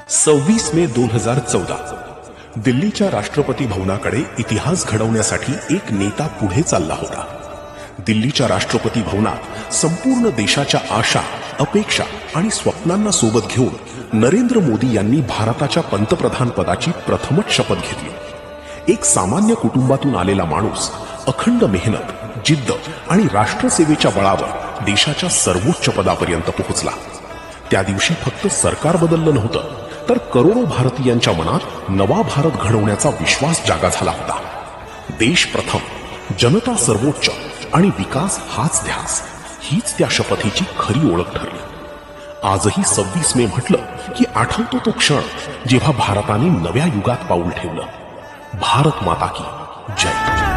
26 मे 2014 दिल्लीच्या राष्ट्रपती भवनाकडे इतिहास घडवण्यासाठी एक नेता पुढे चालला होता. दिल्लीच्या राष्ट्रपती भवनात संपूर्ण देशाच्या आशा, अपेक्षा आणि स्वप्नांना सोबत घेऊन नरेंद्र मोदी यांनी भारताच्या पंतप्रधान पदाची प्रथमच शपथ घेतली. एक सामान्य कुटुंबातून आलेला माणूस अखंड मेहनत, जिद्द आणि राष्ट्रसेवेच्या बळावर देशाच्या सर्वोच्च पदापर्यंत पोहोचला. त्या दिवशी फक्त सरकार बदललं नव्हतं, तर करोडो भारतीयांच्या मनात नवा भारत घडवण्याचा विश्वास जागा झाला होता. देश प्रथम, जनता सर्वोच्च आणि विकास हाच ध्यास, हीच त्या शपथेची खरी ओळख ठरली. आजही 26 मे म्हटलं की आठवतो तो क्षण जेव्हा भारताने नव्या युगात पाऊल ठेवलं. भारत माता की जय.